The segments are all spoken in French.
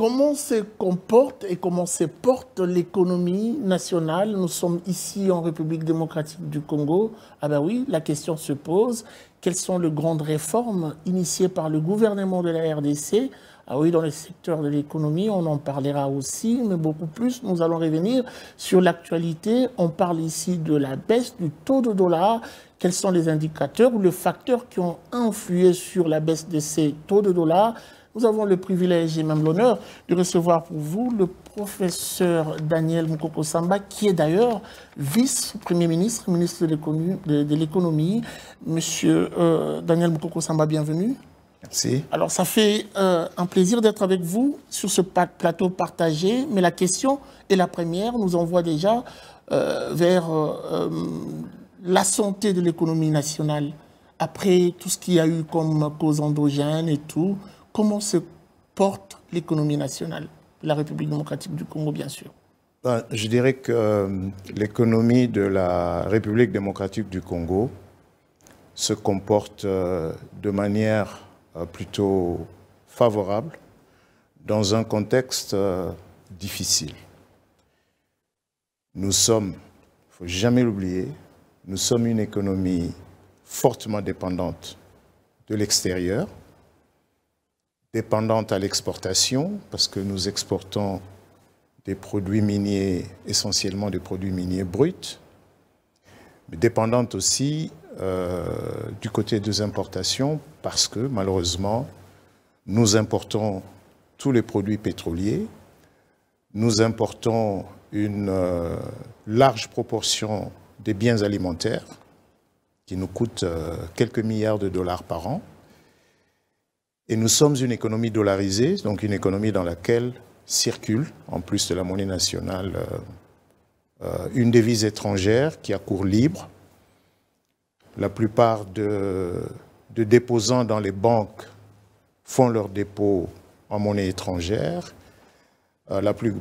comment se comporte et comment se porte l'économie nationale? Nous sommes ici en République démocratique du Congo. Ah ben oui, la question se pose. Quelles sont les grandes réformes initiées par le gouvernement de la RDC? Ah oui, dans le secteur de l'économie, on en parlera aussi, mais beaucoup plus. Nous allons revenir sur l'actualité. On parle ici de la baisse du taux de dollar. Quels sont les indicateurs ou les facteurs qui ont influé sur la baisse de ces taux de dollar? Nous avons le privilège et même l'honneur de recevoir pour vous le professeur Daniel Mukoko Samba, qui est d'ailleurs vice-premier ministre, ministre de l'économie. Monsieur Daniel Mukoko Samba, bienvenue. Merci. Alors, ça fait un plaisir d'être avec vous sur ce plateau partagé, mais la question est la première, nous envoie déjà vers la santé de l'économie nationale. Après tout ce qu'il y a eu comme cause endogène et tout, comment se porte l'économie nationale? La République démocratique du Congo, bien sûr. Je dirais que l'économie de la République démocratique du Congo se comporte de manière plutôt favorable dans un contexte difficile. Nous sommes, il ne faut jamais l'oublier, nous sommes une économie fortement dépendante de l'extérieur, dépendante à l'exportation, parce que nous exportons des produits miniers, essentiellement des produits miniers bruts, mais dépendante aussi du côté des importations, parce que malheureusement, nous importons tous les produits pétroliers, nous importons une large proportion des biens alimentaires, qui nous coûtent quelques milliards de dollars par an. Et nous sommes une économie dollarisée, donc une économie dans laquelle circule, en plus de la monnaie nationale, une devise étrangère qui a cours libre. La plupart de déposants dans les banques font leurs dépôts en monnaie étrangère. La plus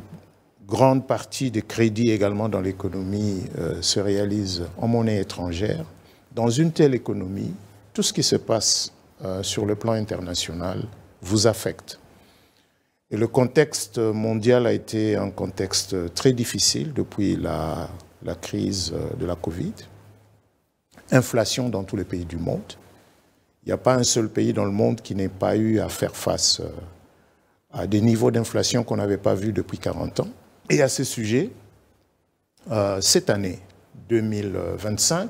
grande partie des crédits également dans l'économie se réalise en monnaie étrangère. Dans une telle économie, tout ce qui se passe sur le plan international vous affecte. Et le contexte mondial a été un contexte très difficile depuis la crise de la Covid. Inflation dans tous les pays du monde. Il n'y a pas un seul pays dans le monde qui n'ait pas eu à faire face à des niveaux d'inflation qu'on n'avait pas vus depuis 40 ans. Et à ce sujet, cette année 2025,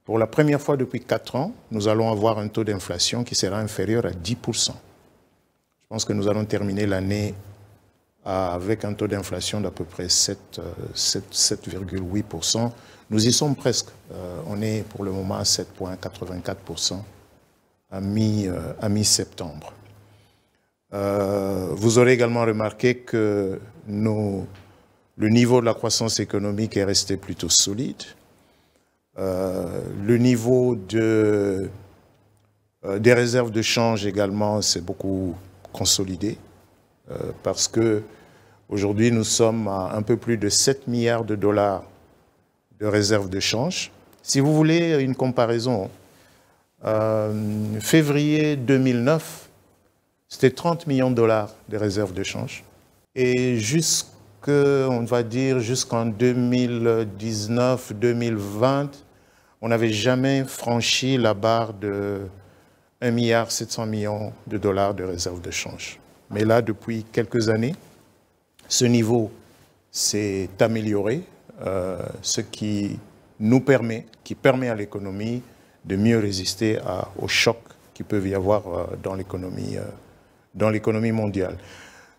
pour la première fois depuis 4 ans, nous allons avoir un taux d'inflation qui sera inférieur à 10%. Je pense que nous allons terminer l'année avec un taux d'inflation d'à peu près 7,8%. Nous y sommes presque. On est pour le moment à 7,84% à mi-septembre. Vous aurez également remarqué que le niveau de la croissance économique est resté plutôt solide. Le niveau des réserves de change également s'est beaucoup consolidé parce que aujourd'hui nous sommes à un peu plus de 7 milliards de dollars de réserves de change. Si vous voulez une comparaison, février 2009, c'était 30 millions de dollars de réserves de change. Et on va dire jusqu'en 2019-2020, on n'avait jamais franchi la barre de 1,7 milliard de dollars de réserves de change. Mais là, depuis quelques années, ce niveau s'est amélioré, ce qui permet à l'économie de mieux résister aux chocs qui peuvent y avoir dans l'économie mondiale.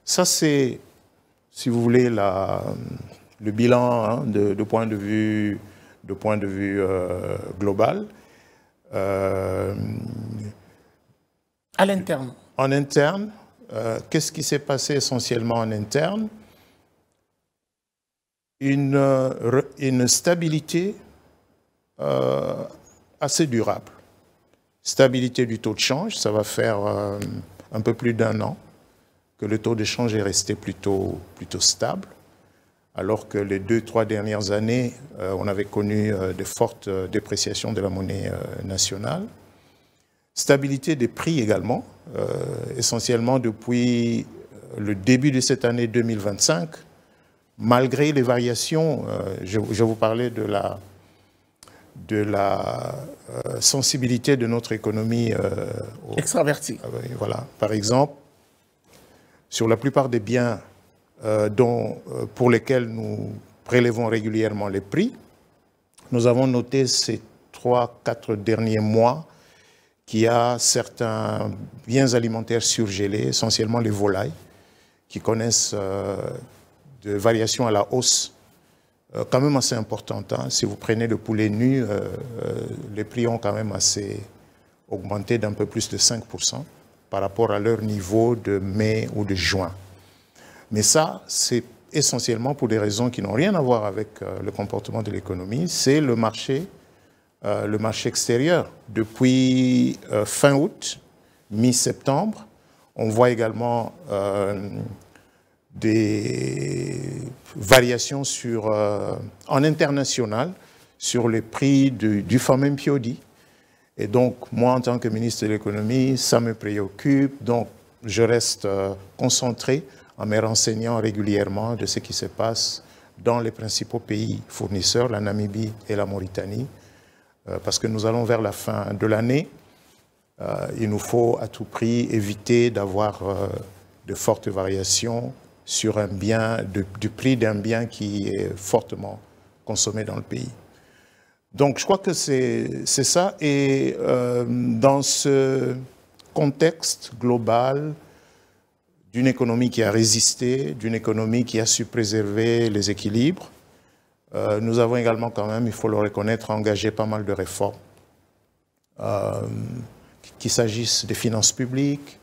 Ça, c'est, si vous voulez, le bilan de point de vue global. À l'interne. En interne, qu'est-ce qui s'est passé essentiellement en interne? Une stabilité assez durable. Stabilité du taux de change, ça va faire un peu plus d'1 an que le taux de change est resté plutôt stable, alors que les 2-3 dernières années, on avait connu de fortes dépréciations de la monnaie nationale. Stabilité des prix également, essentiellement depuis le début de cette année 2025, malgré les variations, je vous parlais de la sensibilité de notre économie extravertie. Voilà. Par exemple, sur la plupart des biens pour lesquels nous prélevons régulièrement les prix, nous avons noté ces 3-4 derniers mois qu'il y a certains biens alimentaires surgelés, essentiellement les volailles, qui connaissent des variations à la hausse quand même assez importantes. Hein. Si vous prenez le poulet nu, les prix ont quand même assez augmenté d'un peu plus de 5% par rapport à leur niveau de mai ou de juin. Mais ça, c'est essentiellement pour des raisons qui n'ont rien à voir avec le comportement de l'économie, c'est le marché extérieur. Depuis fin août, mi-septembre, on voit également des variations en international sur les prix du fameux Mpiodi. Et donc, moi, en tant que ministre de l'économie, ça me préoccupe. Donc, je reste concentré en me renseignant régulièrement de ce qui se passe dans les principaux pays fournisseurs, la Namibie et la Mauritanie, parce que nous allons vers la fin de l'année. Il nous faut à tout prix éviter d'avoir de fortes variations sur un bien, du prix d'un bien qui est fortement consommé dans le pays. Donc je crois que c'est ça. Et dans ce contexte global d'une économie qui a résisté, d'une économie qui a su préserver les équilibres, nous avons également quand même, il faut le reconnaître, engagé pas mal de réformes. Qu'il s'agisse des finances publiques,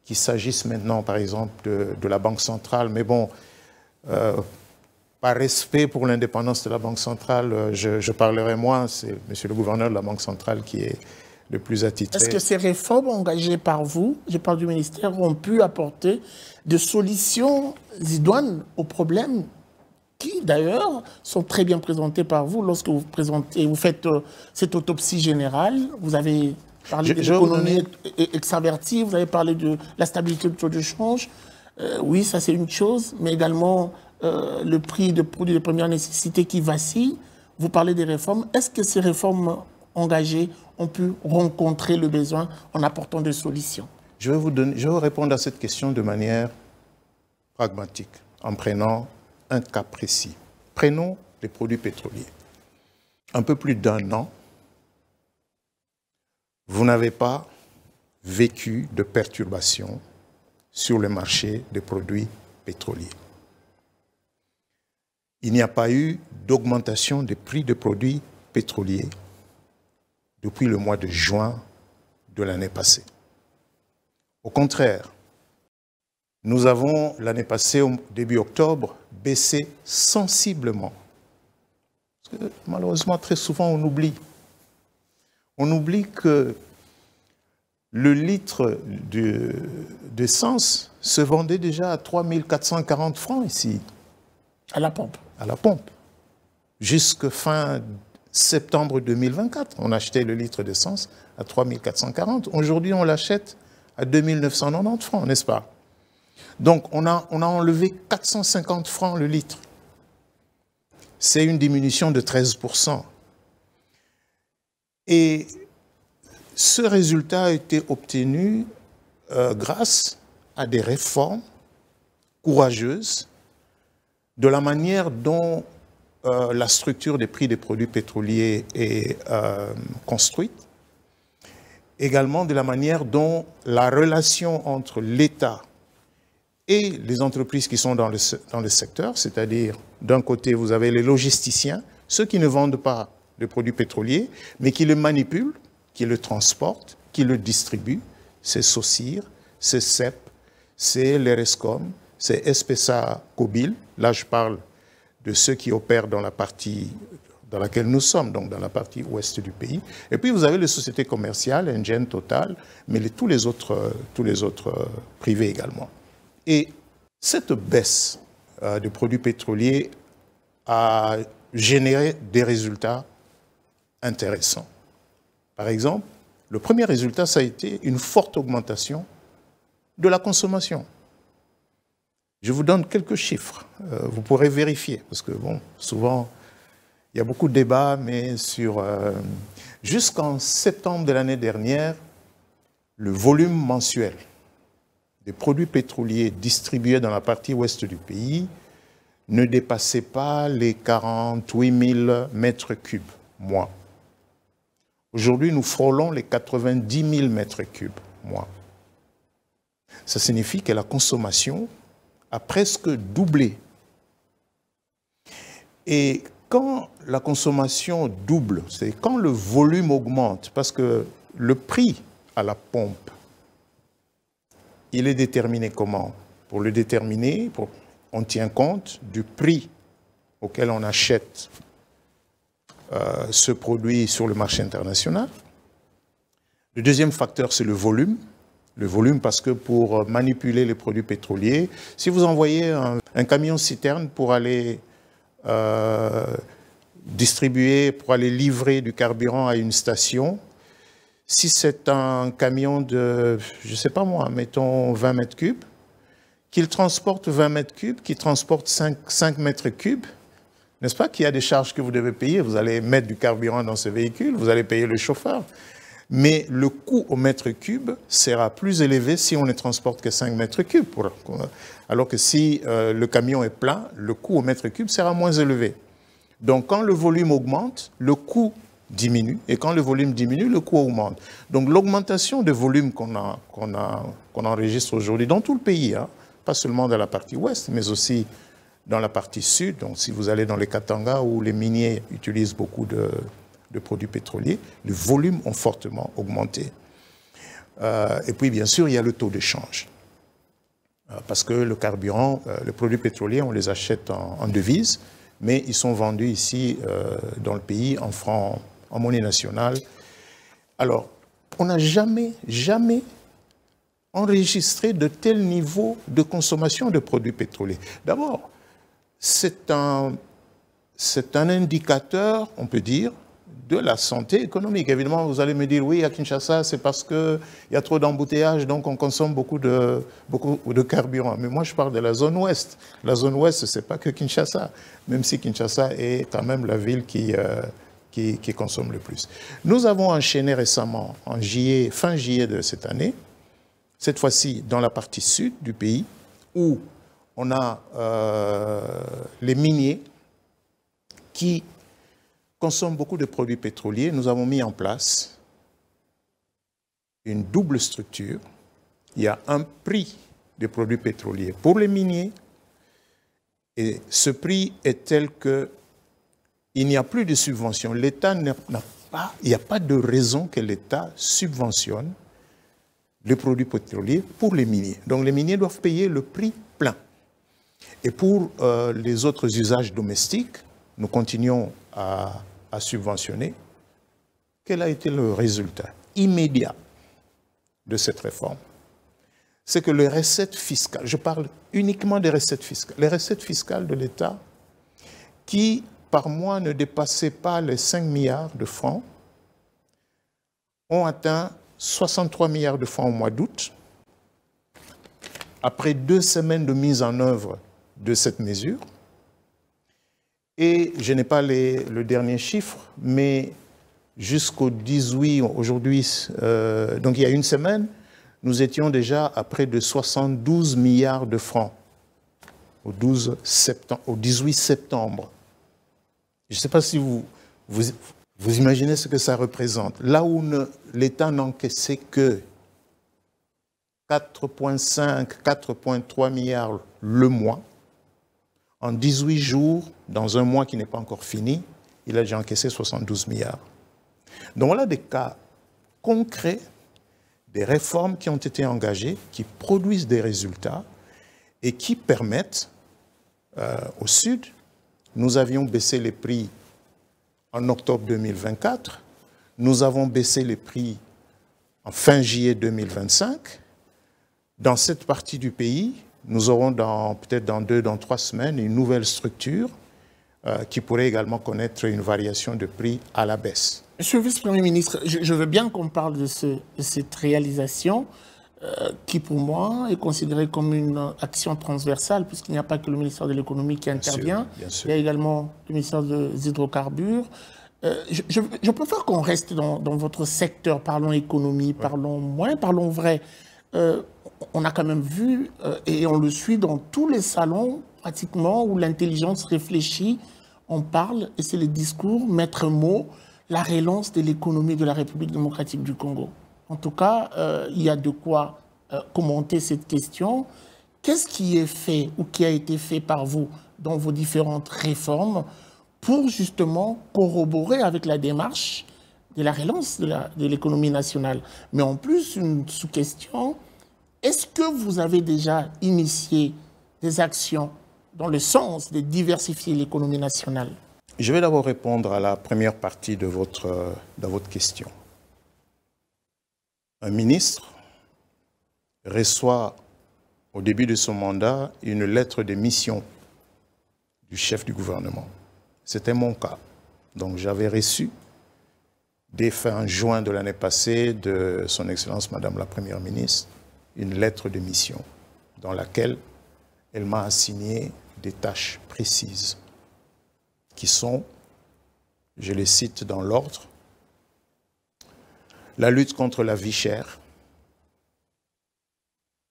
qu'il s'agisse maintenant par exemple de la Banque centrale, mais bon, par respect pour l'indépendance de la Banque centrale, je parlerai moins, c'est monsieur le gouverneur de la Banque centrale qui est le plus attitré. Est-ce que ces réformes engagées par vous, je parle du ministère, ont pu apporter des solutions idoines aux problèmes qui, d'ailleurs, sont très bien présentés par vous lorsque vous faites cette autopsie générale? Vous avez parlé de l'économie extravertie, vous avez parlé de la stabilité du taux de change. Oui, ça c'est une chose, mais également le prix de produits de première nécessité qui vacille. Vous parlez des réformes. Est-ce que ces réformes engagées ont pu rencontrer le besoin en apportant des solutions? Je vais vous répondre à cette question de manière pragmatique, en prenant un cas précis. Prenons les produits pétroliers. Un peu plus d'1 an, vous n'avez pas vécu de perturbations sur le marché des produits pétroliers. Il n'y a pas eu d'augmentation des prix des produits pétroliers depuis le mois de juin de l'année passée. Au contraire, nous avons, l'année passée, au début octobre, baissé sensiblement. Parce que, malheureusement, très souvent, on oublie. On oublie que le litre d'essence se vendait déjà à 3 440 francs ici. À la pompe. À la pompe. Jusque fin septembre 2024, on achetait le litre d'essence à 3 440. Aujourd'hui, on l'achète à 2 990 francs, n'est-ce pas? Donc, on a enlevé 450 francs le litre. C'est une diminution de 13%. Et ce résultat a été obtenu grâce à des réformes courageuses de la manière dont la structure des prix des produits pétroliers est construite, également de la manière dont la relation entre l'État et les entreprises qui sont dans le secteur, c'est-à-dire d'un côté vous avez les logisticiens, ceux qui ne vendent pas de produits pétroliers, mais qui le manipulent, qui le transportent, qui le distribuent, c'est Saucir, c'est CEP, c'est l'ERESCOM, c'est Espesa Cobil. Là, je parle de ceux qui opèrent dans la partie dans laquelle nous sommes, donc dans la partie ouest du pays. Et puis, vous avez les sociétés commerciales, Engen, Total, mais tous les autres privés également. Et cette baisse de produits pétroliers a généré des résultats intéressants. Par exemple, le premier résultat, ça a été une forte augmentation de la consommation. Je vous donne quelques chiffres. Vous pourrez vérifier, parce que bon, souvent, il y a beaucoup de débats, mais jusqu'en septembre de l'année dernière, le volume mensuel des produits pétroliers distribués dans la partie ouest du pays ne dépassait pas les 48 000 mètres cubes, mois. Aujourd'hui, nous frôlons les 90 000 mètres cubes, mois. Ça signifie que la consommation a presque doublé. Et quand la consommation double, c'est quand le volume augmente, parce que le prix à la pompe, il est déterminé comment? Pour le déterminer, on tient compte du prix auquel on achète ce produit sur le marché international. Le deuxième facteur, c'est le volume. Le volume parce que pour manipuler les produits pétroliers, si vous envoyez un camion-citerne pour aller distribuer, pour aller livrer du carburant à une station, si c'est un camion de, je ne sais pas moi, mettons 20 mètres cubes, qu'il transporte 20 mètres cubes, qu'il transporte 5 mètres cubes, n'est-ce pas qu'il y a des charges que vous devez payer? Vous allez mettre du carburant dans ce véhicule, vous allez payer le chauffeur. Mais le coût au mètre cube sera plus élevé si on ne transporte que 5 mètres cubes. Alors que si le camion est plein, le coût au mètre cube sera moins élevé. Donc quand le volume augmente, le coût diminue. Et quand le volume diminue, le coût augmente. Donc l'augmentation de volume qu'on enregistre aujourd'hui dans tout le pays, hein, pas seulement dans la partie ouest, mais aussi dans la partie sud. Donc si vous allez dans les Katanga où les miniers utilisent beaucoup de produits pétroliers, les volumes ont fortement augmenté. Et puis, bien sûr, il y a le taux d'échange. Parce que le carburant, les produits pétroliers, on les achète en devises, mais ils sont vendus ici, dans le pays, en francs, en monnaie nationale. Alors, on n'a jamais enregistré de tel niveau de consommation de produits pétroliers. D'abord, c'est un indicateur, on peut dire, de la santé économique. Évidemment, vous allez me dire, oui, à Kinshasa, c'est parce qu'il y a trop d'embouteillages, donc on consomme beaucoup de carburant. Mais moi, je parle de la zone ouest. La zone ouest, ce n'est pas que Kinshasa, même si Kinshasa est quand même la ville qui consomme le plus. Nous avons enchaîné récemment, fin juillet de cette année, cette fois-ci dans la partie sud du pays, où on a les miniers qui consomment beaucoup de produits pétroliers. Nous avons mis en place une double structure. Il y a un prix des produits pétroliers pour les miniers et ce prix est tel que il n'y a plus de subvention. L'État n'a pas, il n'y a pas de raison que l'État subventionne les produits pétroliers pour les miniers. Donc les miniers doivent payer le prix plein. Et pour les autres usages domestiques, nous continuons à subventionner. Quel a été le résultat immédiat de cette réforme? C'est que les recettes fiscales, je parle uniquement des recettes fiscales, les recettes fiscales de l'État qui, par mois, ne dépassaient pas les 5 milliards de francs, ont atteint 63 milliards de francs au mois d'août. Après 2 semaines de mise en œuvre de cette mesure, et je n'ai pas le dernier chiffre, mais jusqu'au 18, aujourd'hui, donc il y a une semaine, nous étions déjà à près de 72 milliards de francs au 18 septembre. Je ne sais pas si vous imaginez ce que ça représente. Là où l'État n'encaissait que 4,5, 4,3 milliards le mois, en 18 jours, dans un mois qui n'est pas encore fini, il a déjà encaissé 72 milliards. Donc voilà des cas concrets, des réformes qui ont été engagées, qui produisent des résultats et qui permettent au Sud, nous avions baissé les prix en octobre 2024, nous avons baissé les prix en fin juillet 2025. Dans cette partie du pays, nous aurons peut-être dans 2, dans 3 semaines une nouvelle structure qui pourrait également connaître une variation de prix à la baisse. Monsieur le vice-premier ministre, je veux bien qu'on parle de cette réalisation. qui pour moi est considérée comme une action transversale, puisqu'il n'y a pas que le ministère de l'économie qui intervient, bien sûr. Il y a également le ministère des hydrocarbures. Je préfère qu'on reste dans votre secteur, parlons économie, parlons vrai. On a quand même vu, et on le suit dans tous les salons pratiquement, où l'intelligence réfléchit, on parle, et c'est le discours, maître mot, la relance de l'économie de la République démocratique du Congo. En tout cas, il y a de quoi commenter cette question. Qu'est-ce qui est fait ou qui a été fait par vous dans vos différentes réformes pour justement corroborer avec la démarche de la relance de l'économie nationale? Mais en plus, une sous-question, est-ce que vous avez déjà initié des actions dans le sens de diversifier l'économie nationale? Je vais d'abord répondre à la première partie de votre question. Un ministre reçoit au début de son mandat une lettre de mission du chef du gouvernement. C'était mon cas. Donc j'avais reçu, dès fin juin de l'année passée, de son Excellence Madame la Première ministre, une lettre de mission dans laquelle elle m'a assigné des tâches précises qui sont, je les cite dans l'ordre, la lutte contre la vie chère.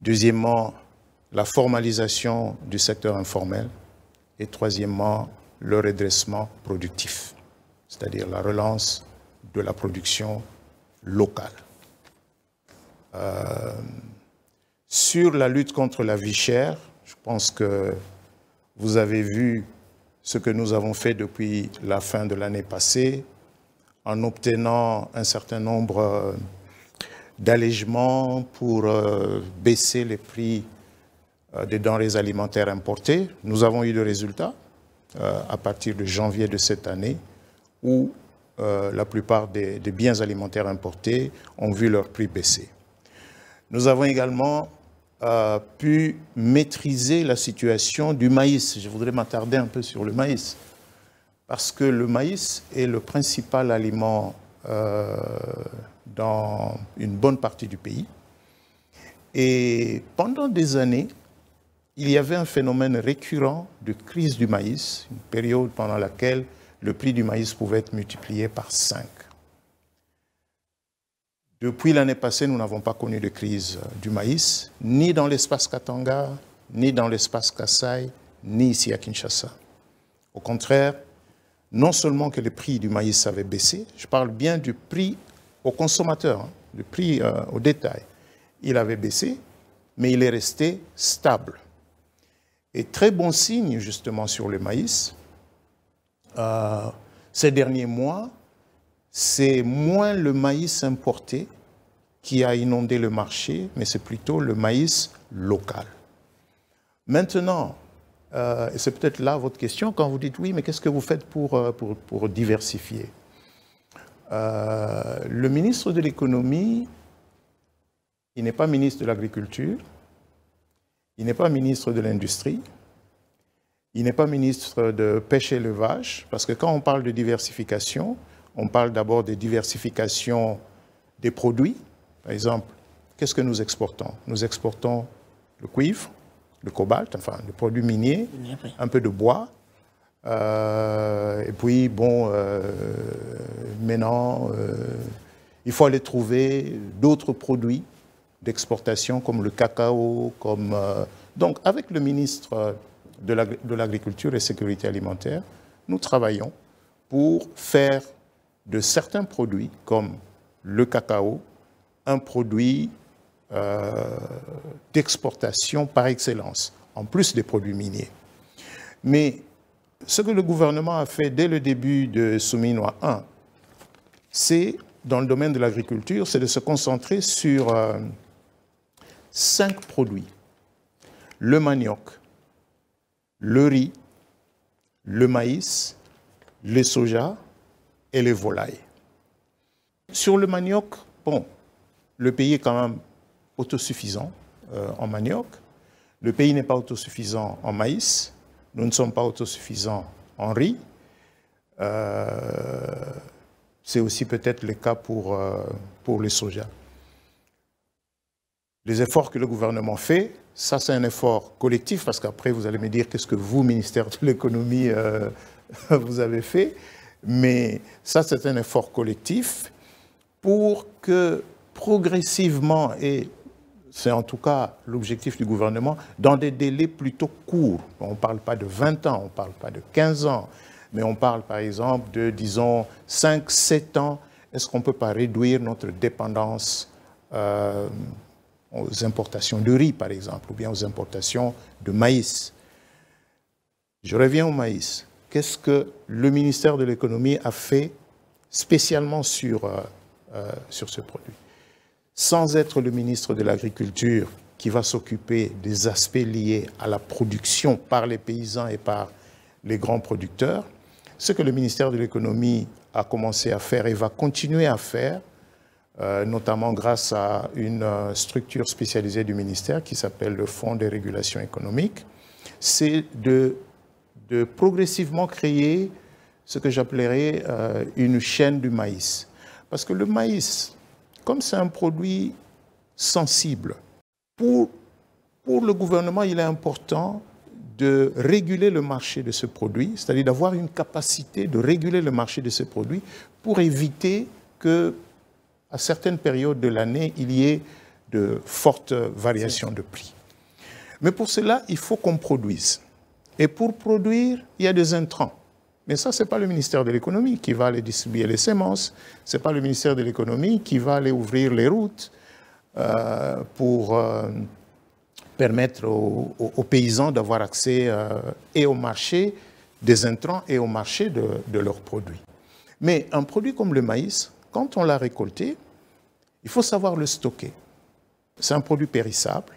Deuxièmement, la formalisation du secteur informel. Et troisièmement, le redressement productif, c'est-à-dire la relance de la production locale. Sur la lutte contre la vie chère, je pense que vous avez vu ce que nous avons fait depuis la fin de l'année passée en obtenant un certain nombre d'allègements pour baisser les prix des denrées alimentaires importées. Nous avons eu le résultat à partir de janvier de cette année où la plupart des biens alimentaires importés ont vu leur prix baisser. Nous avons également pu maîtriser la situation du maïs. Je voudrais m'attarder un peu sur le maïs, parce que le maïs est le principal aliment dans une bonne partie du pays. Et pendant des années, il y avait un phénomène récurrent de crise du maïs, une période pendant laquelle le prix du maïs pouvait être multiplié par 5. Depuis l'année passée, nous n'avons pas connu de crise du maïs, ni dans l'espace Katanga, ni dans l'espace Kasaï, ni ici à Kinshasa. Au contraire, non seulement que le prix du maïs avait baissé, je parle bien du prix au consommateur, le prix au détail. Il avait baissé, mais il est resté stable. Et très bon signe justement sur le maïs, ces derniers mois, c'est moins le maïs importé qui a inondé le marché, mais c'est plutôt le maïs local. Maintenant, et c'est peut-être là votre question, quand vous dites oui, mais qu'est-ce que vous faites pour diversifier? Le ministre de l'économie, il n'est pas ministre de l'agriculture, il n'est pas ministre de l'industrie, il n'est pas ministre de pêche et élevage, parce que quand on parle de diversification, on parle d'abord de diversification des produits. Par exemple, qu'est-ce que nous exportons? Nous exportons le cuivre, le cobalt, enfin le produit minier, un peu de bois. Et puis, bon, maintenant, il faut aller trouver d'autres produits d'exportation comme le cacao, comme... Donc, avec le ministre de l'Agriculture et Sécurité alimentaire, nous travaillons pour faire de certains produits, comme le cacao, un produit d'exportation par excellence, en plus des produits miniers. Mais ce que le gouvernement a fait dès le début de Souminois 1, c'est, dans le domaine de l'agriculture, c'est de se concentrer sur 5 produits. Le manioc, le riz, le maïs, le soja et les volailles. Sur le manioc, bon, le pays est quand même autosuffisant en manioc. Le pays n'est pas autosuffisant en maïs. Nous ne sommes pas autosuffisants en riz. C'est aussi peut-être le cas pour le soja. les efforts que le gouvernement fait, ça c'est un effort collectif, parce qu'après vous allez me dire qu'est-ce que vous, ministère de l'économie, vous avez fait. Mais ça c'est un effort collectif pour que progressivement, et c'est en tout cas l'objectif du gouvernement, dans des délais plutôt courts. On ne parle pas de 20 ans, on ne parle pas de 15 ans, mais on parle par exemple de, disons, 5, 7 ans. Est-ce qu'on ne peut pas réduire notre dépendance aux importations de riz, par exemple, ou bien aux importations de maïs? Je reviens au maïs. Qu'est-ce que le ministère de l'économie a fait spécialement sur ce produit? Sans être le ministre de l'Agriculture qui va s'occuper des aspects liés à la production par les paysans et par les grands producteurs, ce que le ministère de l'économie a commencé à faire et va continuer à faire, notamment grâce à une structure spécialisée du ministère qui s'appelle le Fonds de régulation économique, c'est de progressivement créer ce que j'appellerais une chaîne du maïs. Parce que le maïs, comme c'est un produit sensible, pour le gouvernement, il est important de réguler le marché de ce produit, c'est-à-dire d'avoir une capacité de réguler le marché de ce produit pour éviter que, à certaines périodes de l'année, il y ait de fortes variations de prix. Mais pour cela, il faut qu'on produise. Et pour produire, il y a des intrants. Mais ça, ce n'est pas le ministère de l'économie qui va aller distribuer les semences, ce n'est pas le ministère de l'économie qui va aller ouvrir les routes pour permettre aux paysans d'avoir accès et au marché des intrants et au marché de leurs produits. Mais un produit comme le maïs, quand on l'a récolté, il faut savoir le stocker. C'est un produit périssable.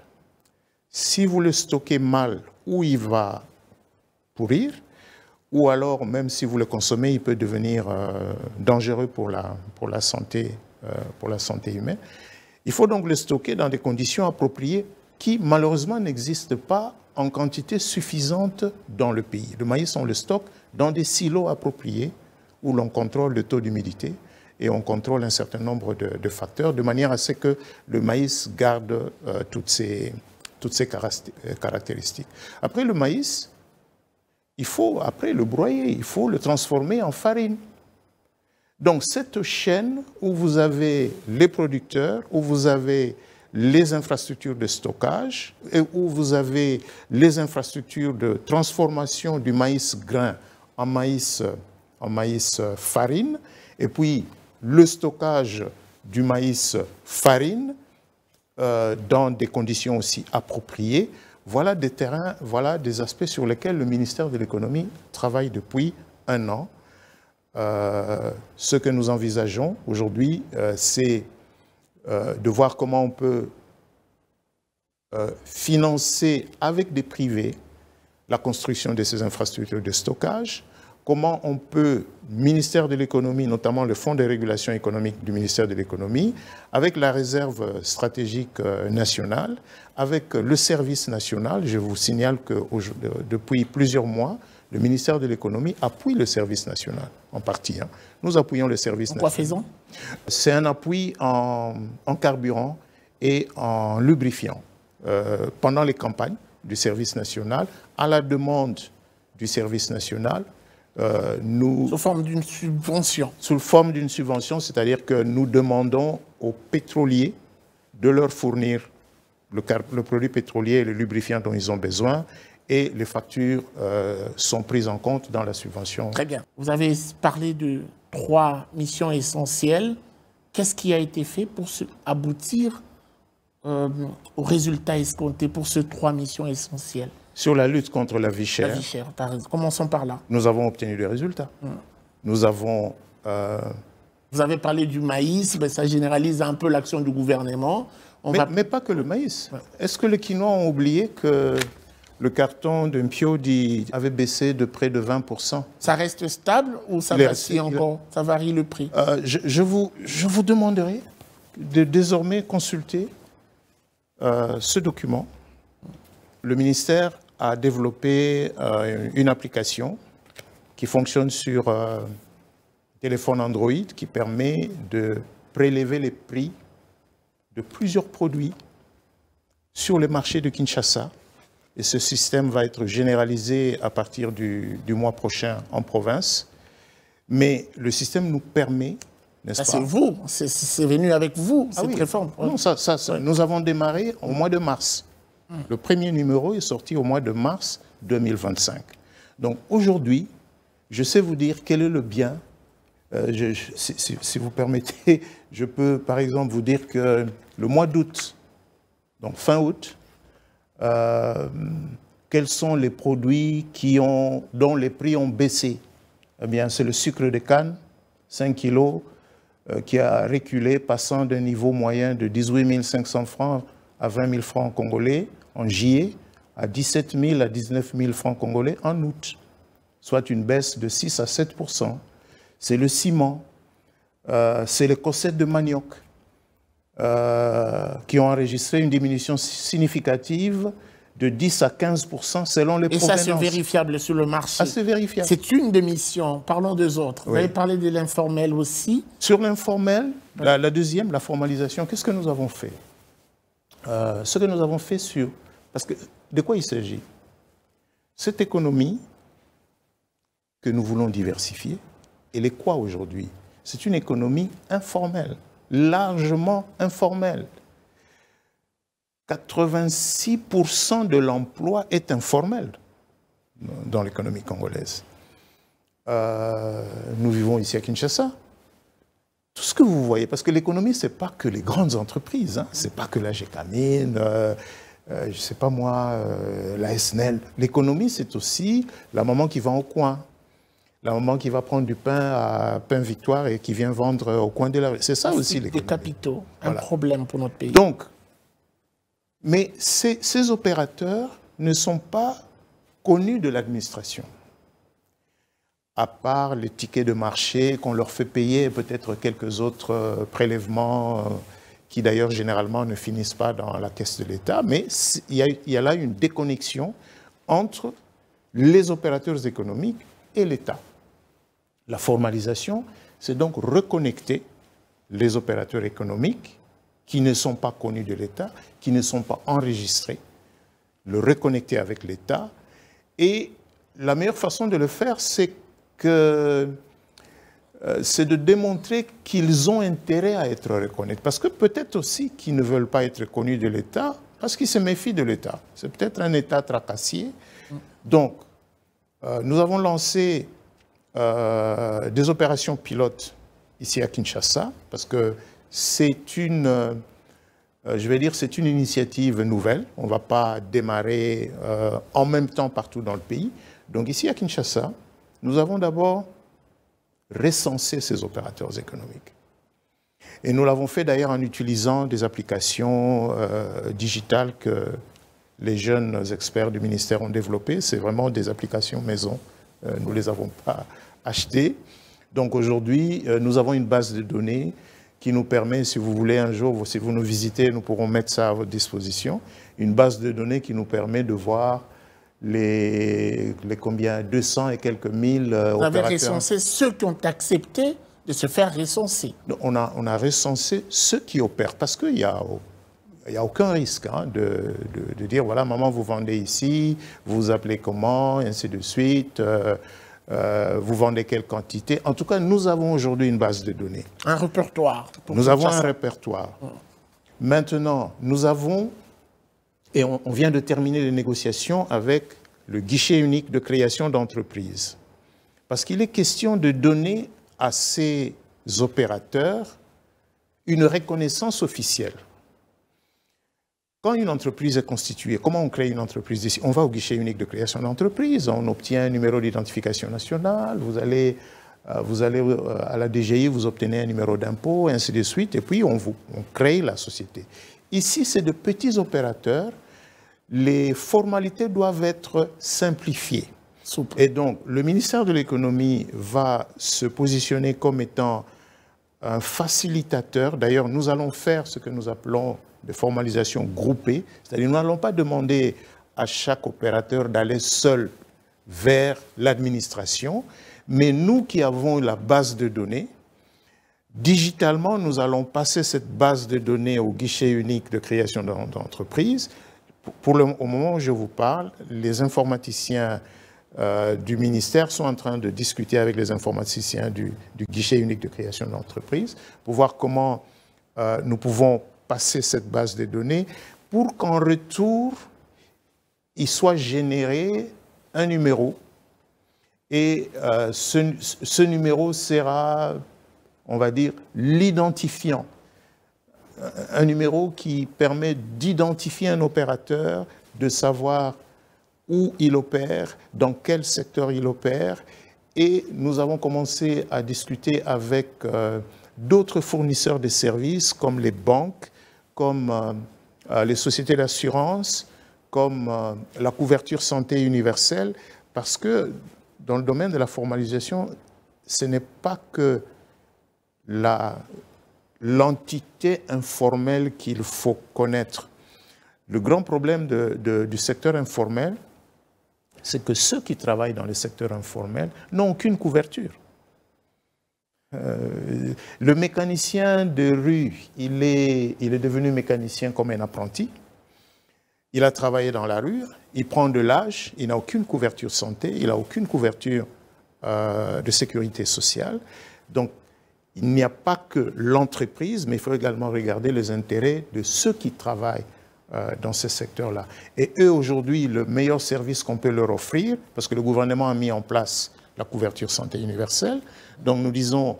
Si vous le stockez mal, ou il va pourrir, ou alors, même si vous le consommez, il peut devenir dangereux pour la santé humaine. Il faut donc le stocker dans des conditions appropriées qui, malheureusement, n'existent pas en quantité suffisante dans le pays. Le maïs, on le stocke dans des silos appropriés où l'on contrôle le taux d'humidité et on contrôle un certain nombre de facteurs, de manière à ce que le maïs garde toutes ces caractéristiques. Après, le maïs, il faut, après, le broyer, il faut le transformer en farine. Donc, cette chaîne où vous avez les producteurs, où vous avez les infrastructures de stockage et où vous avez les infrastructures de transformation du maïs grain en maïs farine, et puis le stockage du maïs farine dans des conditions aussi appropriées. Voilà des terrains, voilà des aspects sur lesquels le ministère de l'économie travaille depuis 1 an. Ce que nous envisageons aujourd'hui, c'est de voir comment on peut financer avec des privés la construction de ces infrastructures de stockage, comment on peut, ministère de l'économie, notamment le Fonds de régulation économique du ministère de l'économie, avec la réserve stratégique nationale, avec le service national. Je vous signale que depuis plusieurs mois, le ministère de l'économie appuie le service national, en partie. Nous appuyons le service national. Quoi faisons? C'est un appui en carburant et en lubrifiant. Pendant les campagnes du service national, à la demande du service national, sous forme d'une subvention. Sous forme d'une subvention, c'est-à-dire que nous demandons aux pétroliers de leur fournir le produit pétrolier et le lubrifiant dont ils ont besoin, et les factures sont prises en compte dans la subvention. Très bien. Vous avez parlé de 3 missions essentielles. Qu'est-ce qui a été fait pour aboutir aux résultats escomptés pour ces 3 missions essentielles? Sur la lutte contre la vie chère. La vie chère, t'as raison. Commençons par là. Nous avons obtenu des résultats. Nous avons... Vous avez parlé du maïs, mais ça généralise un peu l'action du gouvernement. Mais pas que le maïs. Ouais. Est-ce que les Quinois ont oublié que le carton de Mpiodi avait baissé de près de 20%? Ça reste stable ou ça vacille encore? Ça varie le prix? Je vous demanderai de désormais consulter ce document. Le ministère a développé une application qui fonctionne sur téléphone Android qui permet de prélever les prix de plusieurs produits sur les marchés de Kinshasa. Et ce système va être généralisé à partir du mois prochain en province. Mais le système nous permet, n'est-ce pas? C'est vous, c'est venu avec vous, cette réforme. Non, nous avons démarré au mois de mars. Le premier numéro est sorti au mois de mars 2025. Donc aujourd'hui, je sais vous dire quel est le bien. Si vous permettez, je peux par exemple vous dire que le mois d'août, donc fin août, quels sont les produits dont les prix ont baissé? Eh bien, c'est le sucre de canne, 5 kilos, qui a reculé, passant d'un niveau moyen de 18 500 francs à 20 000 francs congolais en juillet, à 17 000 à 19 000 francs congolais en août, soit une baisse de 6 à 7 %. C'est le ciment, c'est les cossettes de manioc, qui ont enregistré une diminution significative de 10 à 15 % selon les provenances. Et ça, c'est vérifiable sur le marché. Ah, c'est vérifiable. C'est une des missions. Parlons des autres. Vous avez parlé de l'informel aussi. Sur l'informel, la deuxième, la formalisation, qu'est-ce que nous avons fait? Ce que nous avons fait sur... Parce que de quoi il s'agit? Cette économie que nous voulons diversifier, elle est quoi aujourd'hui? C'est une économie informelle, largement informelle. 86% de l'emploi est informel dans l'économie congolaise. Nous vivons ici à Kinshasa. Tout ce que vous voyez, parce que l'économie, ce n'est pas que les grandes entreprises, hein, ce n'est pas que la Gécamine, je ne sais pas moi, la SNEL. L'économie, c'est aussi la maman qui va au coin, la maman qui va prendre du pain à Pain Victoire et qui vient vendre au coin de la rue. C'est ça aussi l'économie. Des capitaux, un problème pour notre pays. Donc, mais ces opérateurs ne sont pas connus de l'administration. À part les tickets de marché qu'on leur fait payer et peut-être quelques autres prélèvements qui d'ailleurs généralement ne finissent pas dans la caisse de l'État. Mais il y a là une déconnexion entre les opérateurs économiques et l'État. La formalisation, c'est donc reconnecter les opérateurs économiques qui ne sont pas connus de l'État, qui ne sont pas enregistrés, le reconnecter avec l'État. Et la meilleure façon de le faire, c'est de démontrer qu'ils ont intérêt à être reconnus. Parce que peut-être aussi qu'ils ne veulent pas être connus de l'État, parce qu'ils se méfient de l'État. C'est peut-être un État tracassier. Donc, nous avons lancé des opérations pilotes ici à Kinshasa, parce que c'est une, je vais dire, c'est une initiative nouvelle. On ne va pas démarrer en même temps partout dans le pays. Donc ici à Kinshasa, nous avons d'abord recensé ces opérateurs économiques. Et nous l'avons fait d'ailleurs en utilisant des applications digitales que les jeunes experts du ministère ont développées. C'est vraiment des applications maison. Nous ne les avons pas achetées. Donc aujourd'hui, nous avons une base de données qui nous permet, si vous voulez un jour, si vous nous visitez, nous pourrons mettre ça à votre disposition, une base de données qui nous permet de voir les combien, 200 et quelques mille opérateurs. Vous avez recensé ceux qui ont accepté de se faire recenser. On a recensé ceux qui opèrent, parce qu'il n'y a aucun risque hein, de dire, voilà, maman, vous vendez ici, vous vous appelez comment, et ainsi de suite. Vous vendez quelle quantité. En tout cas, nous avons aujourd'hui une base de données. Un répertoire. Nous avons un répertoire. Maintenant, nous avons, et on vient de terminer les négociations avec le guichet unique de création d'entreprises. Parce qu'il est question de donner à ces opérateurs une reconnaissance officielle. Quand une entreprise est constituée, comment on crée une entreprise ici? On va au guichet unique de création d'entreprise, on obtient un numéro d'identification nationale, vous allez à la DGI, vous obtenez un numéro d'impôt, et ainsi de suite, et puis on crée la société. Ici, c'est de petits opérateurs, les formalités doivent être simplifiées. Souple. Et donc, le ministère de l'économie va se positionner comme étant un facilitateur. D'ailleurs, nous allons faire ce que nous appelons de formalisation groupée, c'est-à-dire nous n'allons pas demander à chaque opérateur d'aller seul vers l'administration, mais nous qui avons la base de données, Digitalement, nous allons passer cette base de données au guichet unique de création d'entreprise. Au moment où je vous parle, les informaticiens du ministère sont en train de discuter avec les informaticiens du guichet unique de création d'entreprise pour voir comment nous pouvons passer cette base de données pour qu'en retour, il soit généré un numéro. Et ce numéro sera, on va dire, l'identifiant. Un numéro qui permet d'identifier un opérateur, de savoir où il opère, dans quel secteur il opère. Et nous avons commencé à discuter avec d'autres fournisseurs de services, comme les banques, comme les sociétés d'assurance, comme la couverture santé universelle, parce que dans le domaine de la formalisation, ce n'est pas que l'entité informelle qu'il faut connaître. Le grand problème du secteur informel, c'est que ceux qui travaillent dans le secteur informel n'ont aucune couverture. Le mécanicien de rue, il est devenu mécanicien comme un apprenti. Il a travaillé dans la rue, il prend de l'âge, il n'a aucune couverture santé, il n'a aucune couverture de sécurité sociale. Donc, il n'y a pas que l'entreprise, mais il faut également regarder les intérêts de ceux qui travaillent dans ce secteur-là. Et eux, aujourd'hui, le meilleur service qu'on peut leur offrir, parce que le gouvernement a mis en place la couverture santé universelle, donc nous disons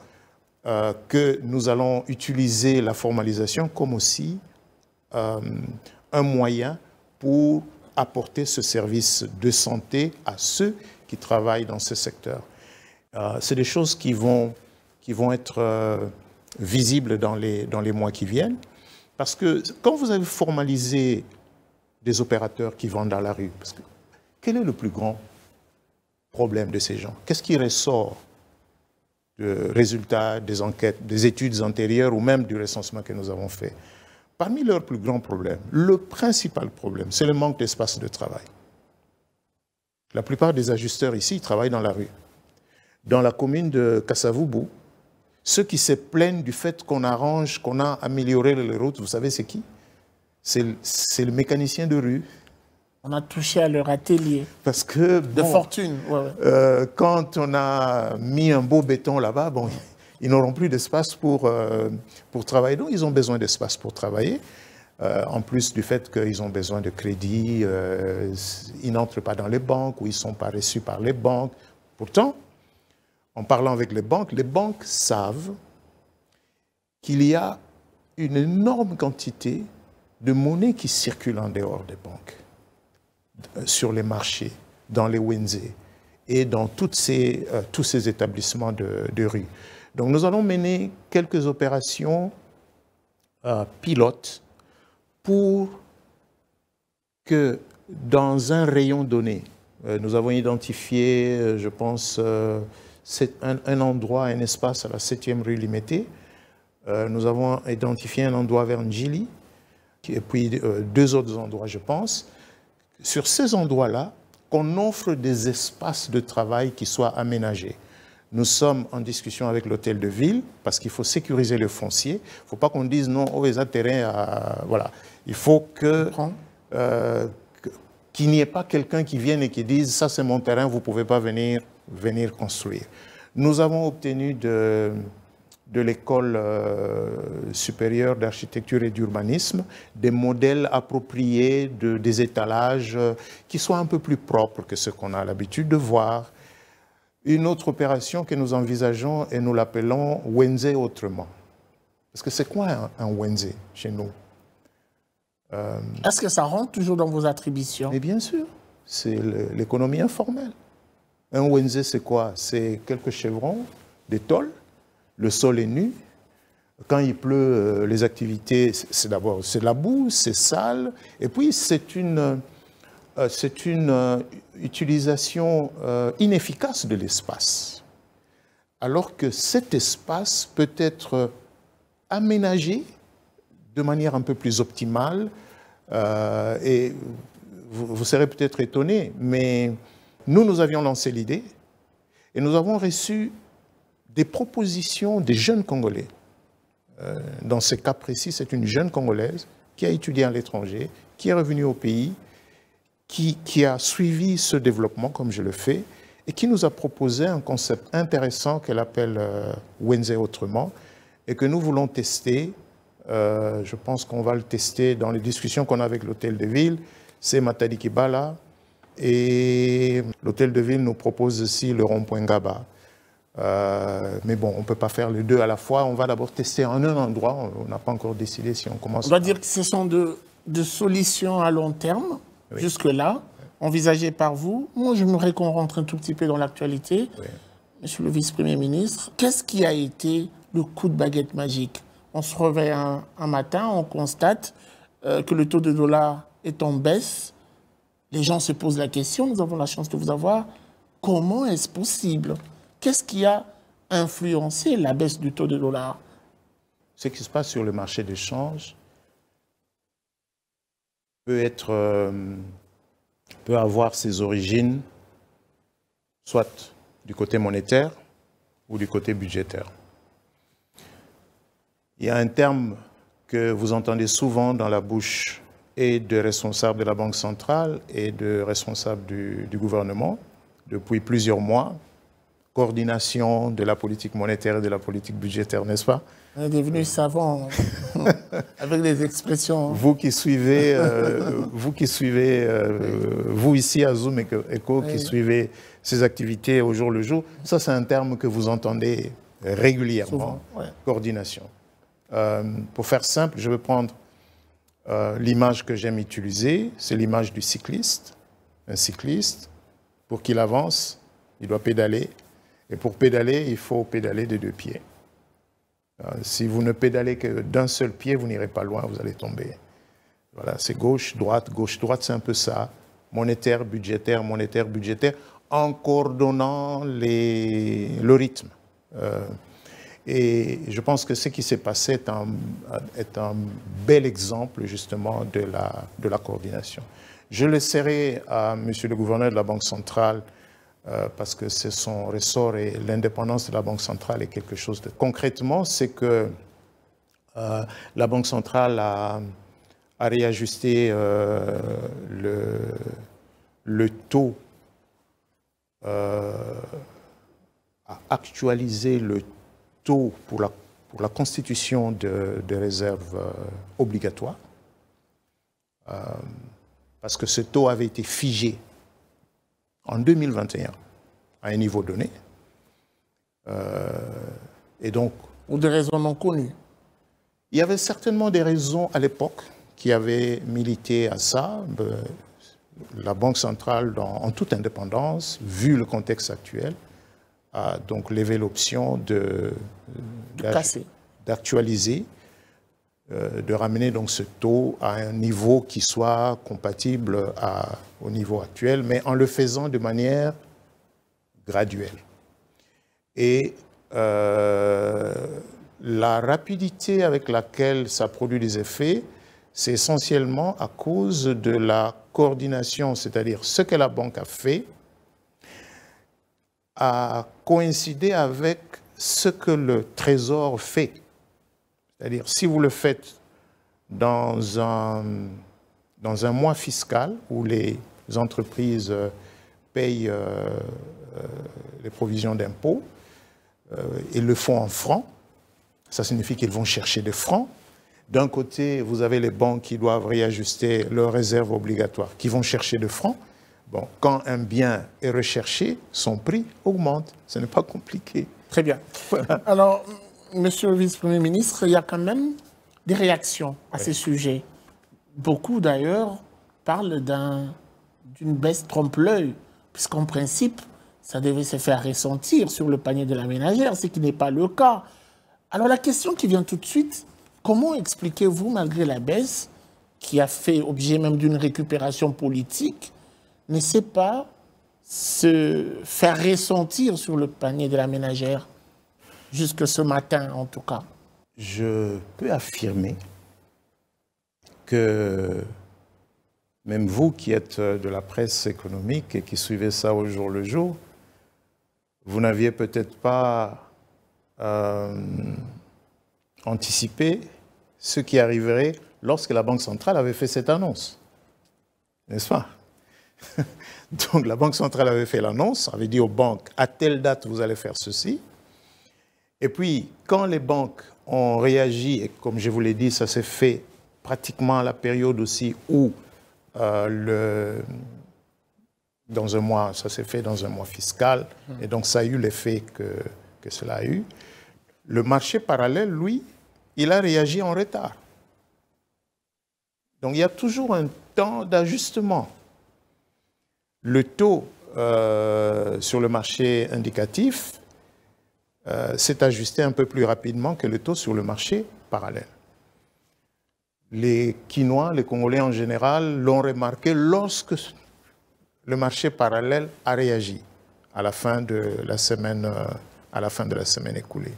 que nous allons utiliser la formalisation comme aussi un moyen pour apporter ce service de santé à ceux qui travaillent dans ce secteur. C'est des choses qui vont être visibles dans les mois qui viennent. Parce que quand vous avez formalisé des opérateurs qui vendent dans la rue, parce que, quel est le plus grand problème de ces gens? Qu'est-ce qui ressort de résultats des enquêtes, des études antérieures ou même du recensement que nous avons fait? Parmi leurs plus grands problèmes, le principal problème, c'est le manque d'espace de travail. La plupart des ajusteurs ici travaillent dans la rue. Dans la commune de Kasavubu, ceux qui se plaignent du fait qu'on a amélioré les routes, vous savez c'est qui? C'est le mécanicien de rue. On a touché à leur atelier. Parce que, de fortune. Ouais. Quand on a mis un beau béton là-bas, bon, ils n'auront plus d'espace pour travailler. Donc, ils ont besoin d'espace pour travailler. En plus du fait qu'ils ont besoin de crédit, ils n'entrent pas dans les banques ou ils ne sont pas reçus par les banques. Pourtant, en parlant avec les banques savent qu'il y a une énorme quantité de monnaie qui circule en dehors des banques, sur les marchés, dans les Wenze et dans tous ces établissements de rue. Donc nous allons mener quelques opérations pilotes pour que dans un rayon donné, nous avons identifié, je pense, c'est un endroit, un espace à la 7e rue Limité. Nous avons identifié un endroit vers Njili, et puis 2 autres endroits, je pense. Sur ces endroits-là, qu'on offre des espaces de travail qui soient aménagés. Nous sommes en discussion avec l'hôtel de ville, parce qu'il faut sécuriser le foncier. Il ne faut pas qu'on dise non, oh, les terrains, voilà. Il faut qu'il n'y ait pas quelqu'un qui vienne et qui dise ça c'est mon terrain, vous ne pouvez pas venir construire. Nous avons obtenu de l'école supérieure d'architecture et d'urbanisme des modèles appropriés des étalages qui soient un peu plus propres que ce qu'on a l'habitude de voir. Une autre opération que nous envisageons et nous l'appelons Wenze autrement. Parce que c'est quoi un Wenze chez nous? Est-ce que ça rentre toujours dans vos attributions? Et bien sûr, c'est l'économie informelle. Un Wenze, c'est quoi? C'est quelques chevrons, des tôles, le sol est nu. Quand il pleut, les activités, c'est d'abord la boue, c'est sale, et puis c'est une utilisation inefficace de l'espace. Alors que cet espace peut être aménagé de manière un peu plus optimale, et vous serez peut-être étonné, mais nous avions lancé l'idée et nous avons reçu des propositions des jeunes Congolais dans ce cas précis, c'est une jeune Congolaise qui a étudié à l'étranger, qui est revenue au pays, qui a suivi ce développement comme je le fais, et qui nous a proposé un concept intéressant qu'elle appelle Wenze autrement, et que nous voulons tester. Je pense qu'on va le tester dans les discussions qu'on a avec l'Hôtel de Ville. C'est Matadi Kibala, et l'Hôtel de Ville nous propose aussi le rond-point Gaba. Mais bon, on ne peut pas faire les deux à la fois. On va d'abord tester en un endroit. On n'a pas encore décidé si on commence. On doit dire que ce sont de solutions à long terme, oui. Jusque-là, envisagées par vous. Moi, j'aimerais qu'on rentre un tout petit peu dans l'actualité. Oui. Monsieur le vice-premier ministre, qu'est-ce qui a été le coup de baguette magique? On se réveille un matin, on constate que le taux de dollar est en baisse. Les gens se posent la question, nous avons la chance de vous avoir. Comment est-ce possible? Qu'est-ce qui a influencé la baisse du taux de dollar? Ce qui se passe sur le marché des changes peut avoir ses origines soit du côté monétaire ou du côté budgétaire. Il y a un terme que vous entendez souvent dans la bouche et de responsables de la Banque centrale et de responsables du gouvernement depuis plusieurs mois: coordination de la politique monétaire et de la politique budgétaire, n'est-ce pas? On est devenu savant avec des expressions. Vous qui suivez, vous ici à Zoom Echo, oui, qui suivez ces activités au jour le jour, ça c'est un terme que vous entendez régulièrement. Souvent, ouais. Coordination. Pour faire simple, je vais prendre l'image que j'aime utiliser, c'est l'image du cycliste. Un cycliste, pour qu'il avance, il doit pédaler. Et pour pédaler, il faut pédaler des deux pieds. Si vous ne pédalez que d'un seul pied, vous n'irez pas loin, vous allez tomber. Voilà, c'est gauche-droite, c'est un peu ça. Monétaire, budgétaire, en coordonnant le rythme. Et je pense que ce qui s'est passé est un bel exemple, justement, de la coordination. Je laisserai à monsieur le gouverneur de la Banque centrale, parce que c'est son ressort et l'indépendance de la Banque centrale est quelque chose de... Concrètement, c'est que la Banque centrale a réajusté le taux, a actualisé le taux pour la constitution de réserves obligatoires, parce que ce taux avait été figé en 2021, à un niveau donné. Et donc... Pour des raisons non connues. Il y avait certainement des raisons à l'époque qui avaient milité à ça. La Banque centrale, en toute indépendance, vu le contexte actuel, a donc levé l'option d'actualiser, de ramener donc ce taux à un niveau qui soit compatible au niveau actuel, mais en le faisant de manière graduelle. Et la rapidité avec laquelle ça produit des effets, c'est essentiellement à cause de la coordination, c'est-à-dire ce que la banque a fait a coïncidé avec ce que le Trésor fait. C'est-à-dire, si vous le faites dans un mois fiscal où les entreprises payent les provisions d'impôts et le font en francs, ça signifie qu'ils vont chercher des francs. D'un côté, vous avez les banques qui doivent réajuster leurs réserves obligatoires, qui vont chercher des francs. Bon, quand un bien est recherché, son prix augmente. Ce n'est pas compliqué. Très bien. Voilà. Alors, monsieur le vice-premier ministre, il y a quand même des réactions à ces sujets. Beaucoup, d'ailleurs, parlent d'une baisse trompe-l'œil, puisqu'en principe, ça devait se faire ressentir sur le panier de la ménagère, ce qui n'est pas le cas. Alors, la question qui vient tout de suite, comment expliquez-vous, malgré la baisse, qui a fait objet même d'une récupération politique, ne sait pas se faire ressentir sur le panier de la ménagère, jusque ce matin en tout cas? Je peux affirmer que même vous qui êtes de la presse économique et qui suivez ça au jour le jour, vous n'aviez peut-être pas anticipé ce qui arriverait lorsque la Banque centrale avait fait cette annonce. N'est-ce pas? Donc la Banque centrale avait fait l'annonce, avait dit aux banques, à telle date vous allez faire ceci. Et puis, quand les banques ont réagi, et comme je vous l'ai dit, ça s'est fait pratiquement à la période aussi où dans un mois, ça s'est fait dans un mois fiscal, et donc ça a eu l'effet que cela a eu. Le marché parallèle, lui, il a réagi en retard. Donc il y a toujours un temps d'ajustement. Le taux sur le marché indicatif s'est ajusté un peu plus rapidement que le taux sur le marché parallèle. Les Quinois, les Congolais en général, l'ont remarqué lorsque le marché parallèle a réagi à la fin de la semaine écoulée.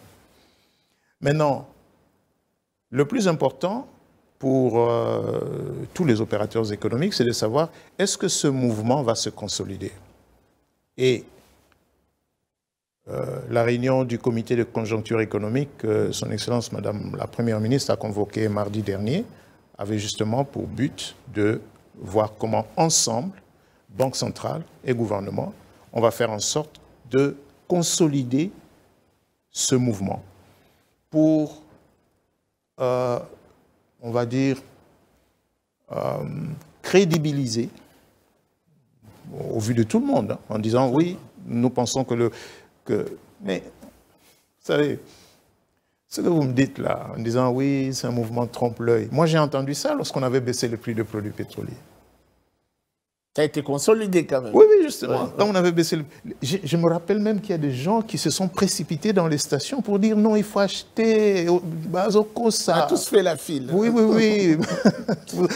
Maintenant, le plus important pour tous les opérateurs économiques, c'est de savoir est-ce que ce mouvement va se consolider. Et la réunion du comité de conjoncture économique, son Excellence Madame la Première ministre a convoqué mardi dernier, avait justement pour but de voir comment ensemble, Banque centrale et gouvernement, on va faire en sorte de consolider ce mouvement pour, on va dire, crédibiliser au vu de tout le monde, hein, en disant oui, nous pensons que mais, vous savez, ce que vous me dites là, en disant oui, c'est un mouvement de trompe-l'œil. Moi, j'ai entendu ça lorsqu'on avait baissé le prix des produits pétroliers. Ça a été consolidé quand même. Oui, oui, justement. Quand on avait baissé le... Je me rappelle même qu'il y a des gens qui se sont précipités dans les stations pour dire non, il faut acheter. On a tous fait la file. Oui, oui, oui.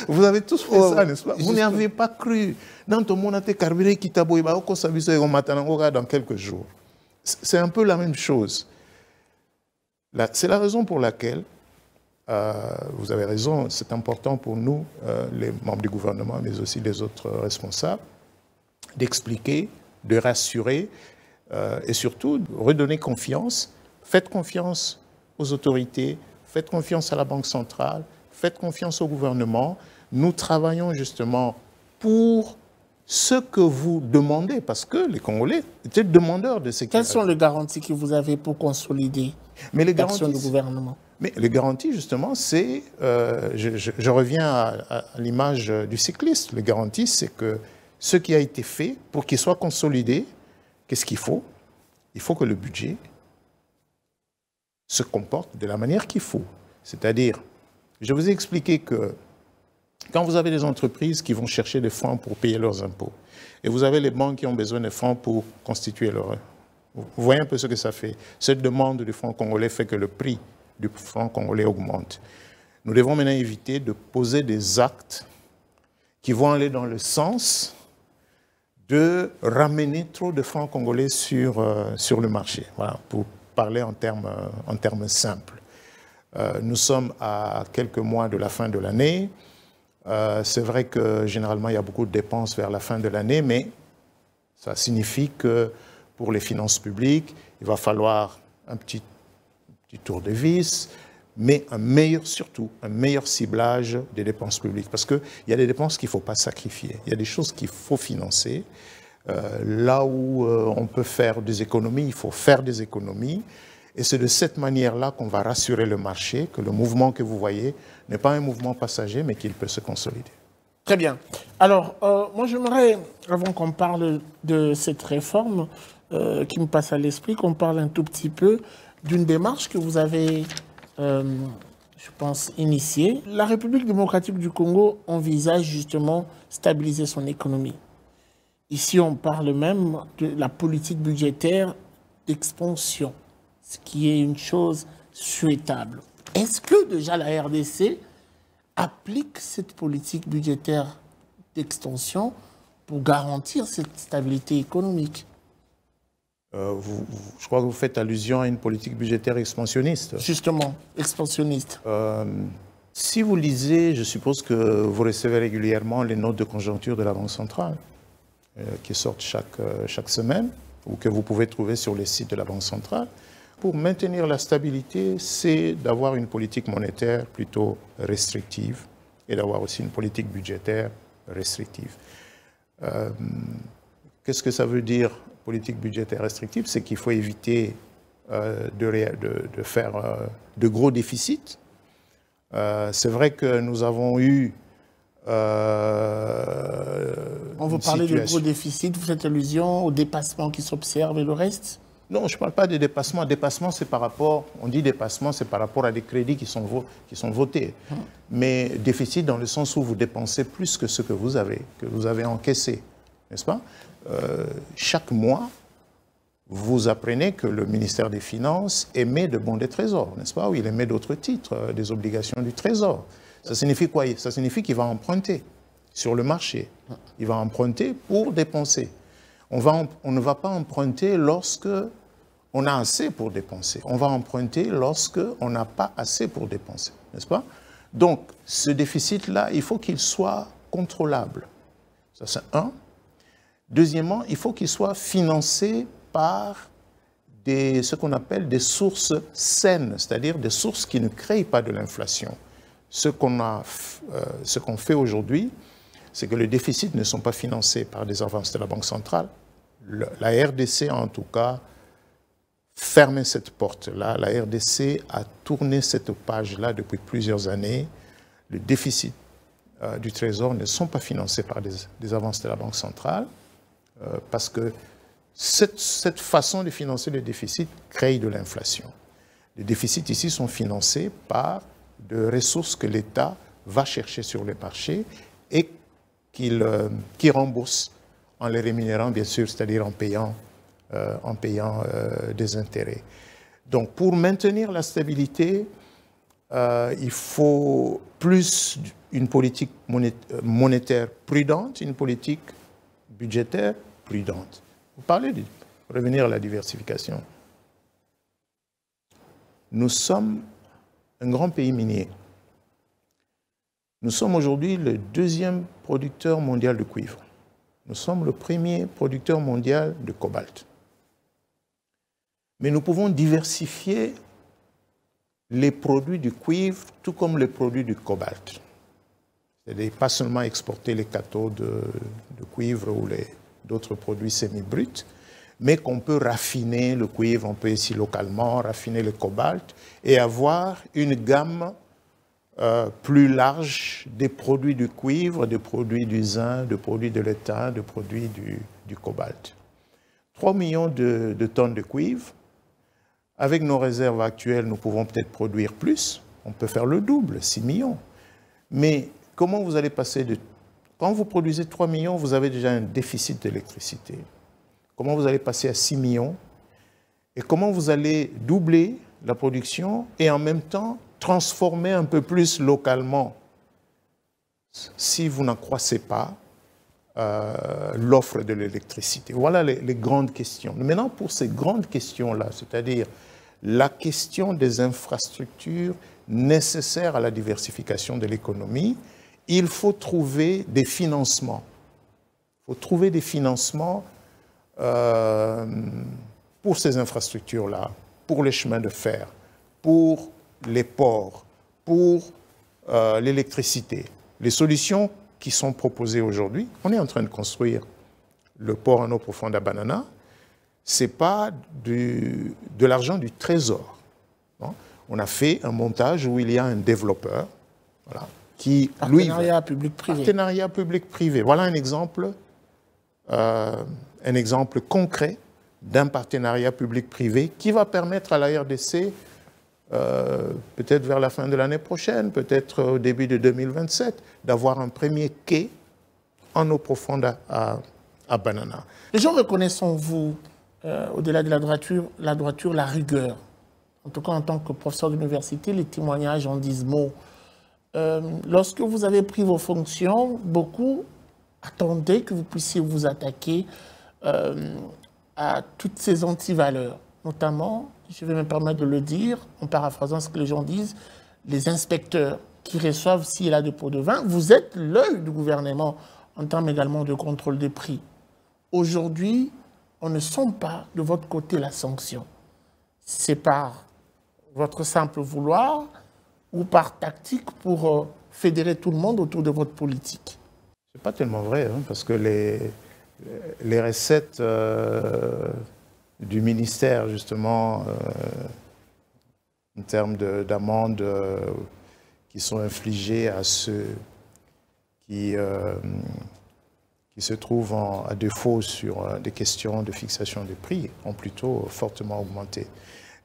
Vous avez tous fait ça, n'est-ce pas? Vous n'y avez pas cru. Dans ton monde, tu as carburé qui t'a bouillé, dans quelques jours. C'est un peu la même chose. C'est la raison pour laquelle, vous avez raison, c'est important pour nous, les membres du gouvernement, mais aussi les autres responsables, d'expliquer, de rassurer et surtout de redonner confiance. Faites confiance aux autorités, faites confiance à la Banque centrale, faites confiance au gouvernement. Nous travaillons justement pour ce que vous demandez, parce que les Congolais étaient demandeurs de ce qui... Quelles sont les garanties que vous avez pour consolider l'action du gouvernement? Mais les garanties, justement, c'est... je reviens à l'image du cycliste. Les garanties, c'est que ce qui a été fait, pour qu'il soit consolidé, qu'est-ce qu'il faut? Il faut que le budget se comporte de la manière qu'il faut. C'est-à-dire, je vous ai expliqué que quand vous avez des entreprises qui vont chercher des fonds pour payer leurs impôts, et vous avez les banques qui ont besoin de fonds pour constituer leur... Vous voyez un peu ce que ça fait. Cette demande du franc congolais fait que le prix du franc congolais augmente. Nous devons maintenant éviter de poser des actes qui vont aller dans le sens de ramener trop de francs congolais sur le marché. Voilà, pour parler en termes simples. Nous sommes à quelques mois de la fin de l'année. C'est vrai que généralement il y a beaucoup de dépenses vers la fin de l'année, mais ça signifie que pour les finances publiques, il va falloir un petit tour de vis, mais surtout un meilleur ciblage des dépenses publiques. Parce qu'il y a des dépenses qu'il ne faut pas sacrifier. Il y a des choses qu'il faut financer. Là où on peut faire des économies, il faut faire des économies. Et c'est de cette manière-là qu'on va rassurer le marché que le mouvement que vous voyez n'est pas un mouvement passager, mais qu'il peut se consolider. Très bien. Alors, moi j'aimerais, avant qu'on parle de cette réforme qui me passe à l'esprit, qu'on parle un tout petit peu d'une démarche que vous avez, je pense, initiée. La République démocratique du Congo envisage justement stabiliser son économie. Ici, on parle même de la politique budgétaire d'expansion, ce qui est une chose souhaitable. Est-ce que déjà la RDC applique cette politique budgétaire d'extension pour garantir cette stabilité économique? Je crois que vous faites allusion à une politique budgétaire expansionniste. Justement, expansionniste. Si vous lisez, je suppose que vous recevez régulièrement les notes de conjoncture de la Banque centrale, qui sortent chaque semaine, ou que vous pouvez trouver sur les sites de la Banque centrale. Pour maintenir la stabilité, c'est d'avoir une politique monétaire plutôt restrictive et d'avoir aussi une politique budgétaire restrictive. Qu'est-ce que ça veut dire, politique budgétaire restrictive? C'est qu'il faut éviter de faire de gros déficits. C'est vrai que nous avons eu... On vous parlez de gros déficits, vous faites allusion aux dépassements qui s'observent et le reste? Non, je ne parle pas de dépassement. Dépassement, c'est par rapport, on dit dépassement, c'est par rapport à des crédits qui sont votés. Mais déficit dans le sens où vous dépensez plus que ce que vous avez encaissé, n'est-ce pas? Chaque mois, vous apprenez que le ministère des Finances émet de bons des trésors, n'est-ce pas? Ou il émet d'autres titres, des obligations du trésor. Ça signifie quoi? Ça signifie qu'il va emprunter sur le marché. Il va emprunter pour dépenser. On ne va pas emprunter lorsque on a assez pour dépenser. On va emprunter lorsque on n'a pas assez pour dépenser, n'est-ce pas? Donc, ce déficit-là, il faut qu'il soit contrôlable. Ça, c'est un. Deuxièmement, il faut qu'il soit financé par ce qu'on appelle des sources saines, c'est-à-dire des sources qui ne créent pas de l'inflation. Ce qu'on fait aujourd'hui, c'est que les déficits ne sont pas financés par des avances de la Banque centrale. La RDC a en tout cas fermé cette porte-là. La RDC a tourné cette page-là depuis plusieurs années. Les déficits du Trésor ne sont pas financés par des avances de la Banque centrale parce que cette façon de financer le déficit crée de l'inflation. Les déficits ici sont financés par de ressources que l'État va chercher sur les marchés et qui rembourse en les rémunérant, bien sûr, c'est-à-dire en payant des intérêts. Donc, pour maintenir la stabilité, il faut plus une politique monétaire prudente, une politique budgétaire prudente. Vous parlez de revenir à la diversification. Nous sommes un grand pays minier. Nous sommes aujourd'hui le deuxième producteur mondial de cuivre. Nous sommes le premier producteur mondial de cobalt. Mais nous pouvons diversifier les produits du cuivre, tout comme les produits du cobalt. C'est-à-dire pas seulement exporter les cathodes de cuivre ou d'autres produits semi-bruts, mais qu'on peut raffiner le cuivre, on peut ici localement raffiner le cobalt et avoir une gamme plus large des produits du cuivre, des produits du zinc, des produits de l'étain, des produits du cobalt. 3 millions de tonnes de cuivre. Avec nos réserves actuelles, nous pouvons peut-être produire plus. On peut faire le double, 6 millions. Mais comment vous allez passer de... Quand vous produisez 3 millions, vous avez déjà un déficit d'électricité. Comment vous allez passer à 6 millions? Et comment vous allez doubler la production et en même temps transformer un peu plus localement si vous n'accroissez pas l'offre de l'électricité? Voilà les grandes questions. Maintenant, pour ces grandes questions-là, c'est-à-dire la question des infrastructures nécessaires à la diversification de l'économie, il faut trouver des financements. Il faut trouver des financements pour ces infrastructures-là, pour les chemins de fer, pour les ports, pour l'électricité. Les solutions qui sont proposées aujourd'hui, on est en train de construire le port en eau profonde à Banana, ce n'est pas de l'argent du trésor. Non? On a fait un montage où il y a un développeur, voilà, qui... Partenariat public-privé. Partenariat public-privé. Voilà un exemple concret d'un partenariat public-privé qui va permettre à la RDC, peut-être vers la fin de l'année prochaine, peut-être au début de 2027, d'avoir un premier quai en eau profonde à Banana. Les gens reconnaissent en vous, au-delà de la droiture, la rigueur. En tout cas, en tant que professeur d'université, les témoignages en disent mot. Lorsque vous avez pris vos fonctions, beaucoup attendaient que vous puissiez vous attaquer à toutes ces antivaleurs, notamment, je vais me permettre de le dire, en paraphrasant ce que les gens disent, les inspecteurs qui reçoivent s'il y a des pots de vin. Vous êtes l'œil du gouvernement en termes également de contrôle des prix. Aujourd'hui, on ne sent pas de votre côté la sanction. C'est par votre simple vouloir ou par tactique pour fédérer tout le monde autour de votre politique? C'est pas tellement vrai, hein, parce que les recettes du ministère, justement, en termes d'amendes qui sont infligées à ceux qui se trouvent à défaut sur des questions de fixation des prix, ont plutôt fortement augmenté.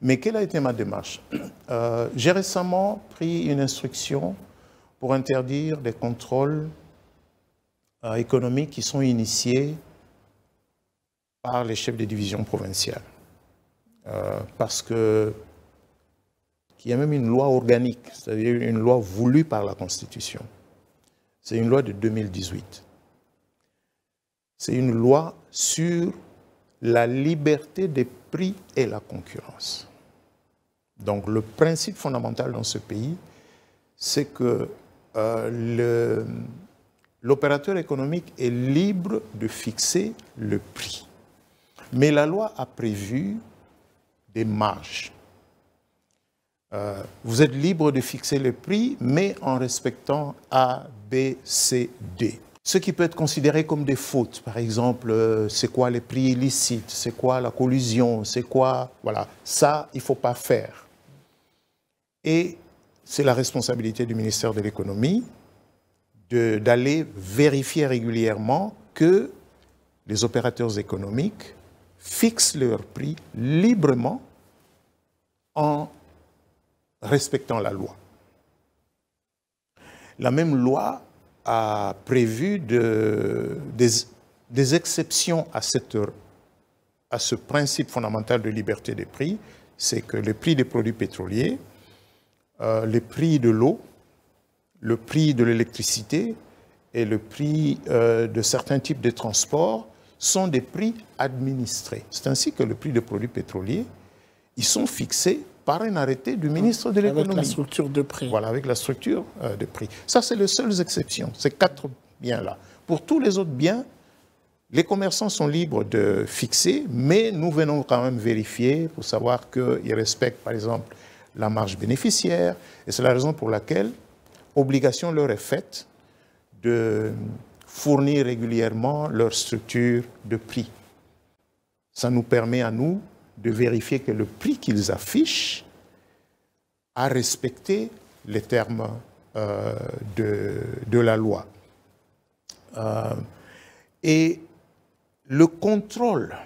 Mais quelle a été ma démarche? J'ai récemment pris une instruction pour interdire des contrôles économiques qui sont initiés par les chefs des divisions provinciales. Parce qu'il y a même une loi organique, c'est-à-dire une loi voulue par la Constitution. C'est une loi de 2018. C'est une loi sur la liberté des prix et la concurrence. Donc le principe fondamental dans ce pays, c'est que l'opérateur économique est libre de fixer le prix. Mais la loi a prévu des marges. Vous êtes libre de fixer le prix, mais en respectant A, B, C, D. Ce qui peut être considéré comme des fautes, par exemple, c'est quoi les prix illicites, c'est quoi la collusion, c'est quoi... Voilà, ça, il ne faut pas faire. Et c'est la responsabilité du ministère de l'économie d'aller vérifier régulièrement que les opérateurs économiques fixent leurs prix librement en respectant la loi. La même loi a prévu des exceptions à ce principe fondamental de liberté des prix, c'est que le prix des produits pétroliers, le prix de l'eau, le prix de l'électricité et le prix de certains types de transports sont des prix administrés. C'est ainsi que le prix des produits pétroliers, ils sont fixés par un arrêté du ministre de l'économie. Avec la structure de prix. Voilà, avec la structure de prix. Ça, c'est les seules exceptions, ces 4 biens-là. Pour tous les autres biens, les commerçants sont libres de fixer, mais nous venons quand même vérifier pour savoir qu'ils respectent, par exemple, la marge bénéficiaire. Et c'est la raison pour laquelle obligation leur est faite de fournir régulièrement leur structure de prix. Ça nous permet à nous de vérifier que le prix qu'ils affichent a respecté les termes de la loi. Et le contrôle,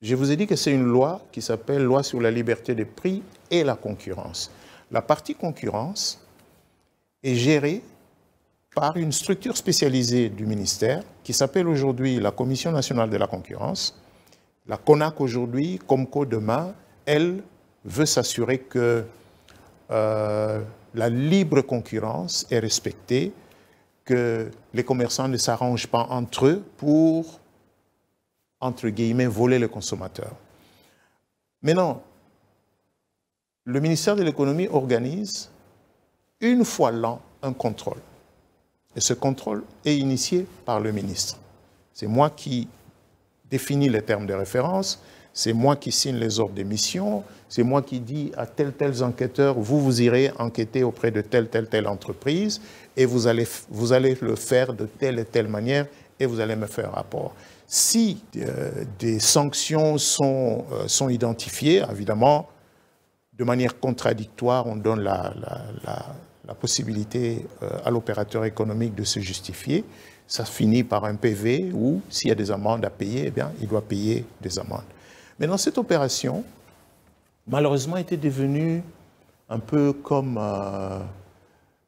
je vous ai dit que c'est une loi qui s'appelle Loi sur la liberté des prix et la concurrence. La partie concurrence est gérée par une structure spécialisée du ministère qui s'appelle aujourd'hui la Commission nationale de la concurrence. La CONAC aujourd'hui, Comco demain, elle veut s'assurer que la libre concurrence est respectée, que les commerçants ne s'arrangent pas entre eux pour, entre guillemets, voler le consommateur. Maintenant, le ministère de l'économie organise une fois l'an un contrôle. Et ce contrôle est initié par le ministre. C'est moi qui définis les termes de référence, c'est moi qui signe les ordres d'émission, c'est moi qui dis à tels enquêteurs, vous irez enquêter auprès de telle entreprise et vous allez le faire de telle et telle manière et vous allez me faire un rapport. Si des sanctions sont identifiées, évidemment, de manière contradictoire, on donne la possibilité à l'opérateur économique de se justifier. Ça finit par un PV où, s'il y a des amendes à payer, eh bien, il doit payer des amendes. Mais dans cette opération, malheureusement, était devenue un peu comme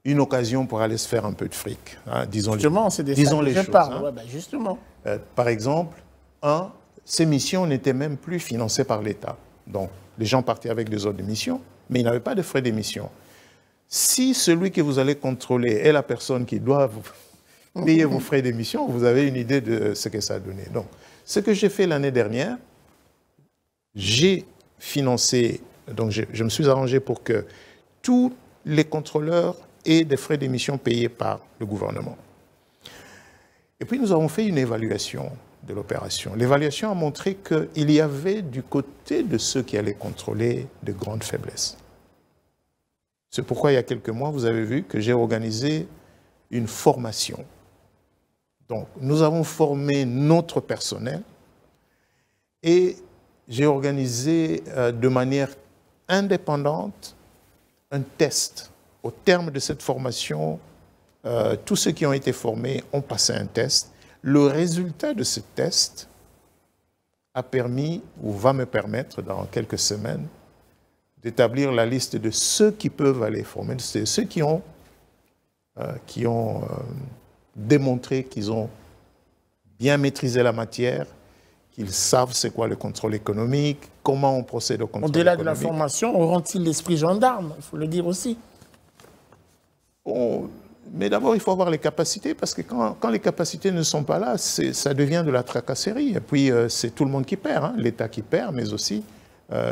une occasion pour aller se faire un peu de fric. Hein, disons justement, c'est des disons ça les que je choses. parle. Hein. Ouais, ben justement. Par exemple, ces missions n'étaient même plus financées par l'État. Donc, les gens partaient avec des ordres d'émission, mais ils n'avaient pas de frais d'émission. Si celui que vous allez contrôler est la personne qui doit vous payer vos frais d'émission, vous avez une idée de ce que ça a donné. Donc, ce que j'ai fait l'année dernière, j'ai financé, donc je me suis arrangé pour que tous les contrôleurs aient des frais d'émission payés par le gouvernement. Et puis nous avons fait une évaluation de l'opération. L'évaluation a montré qu'il y avait du côté de ceux qui allaient contrôler de grandes faiblesses. C'est pourquoi il y a quelques mois, vous avez vu que j'ai organisé une formation. Donc, nous avons formé notre personnel et j'ai organisé de manière indépendante un test. Au terme de cette formation, tous ceux qui ont été formés ont passé un test. Le résultat de ce test a permis, ou va me permettre dans quelques semaines, d'établir la liste de ceux qui peuvent aller former, c'est ceux qui ont démontré qu'ils ont bien maîtrisé la matière, qu'ils savent c'est quoi le contrôle économique, comment on procède au contrôle économique. Au-delà de la formation, auront-ils l'esprit gendarme? Il faut le dire aussi. Mais d'abord, il faut avoir les capacités, parce que quand les capacités ne sont pas là, ça devient de la tracasserie. Et puis, c'est tout le monde qui perd, hein, l'État qui perd, mais aussi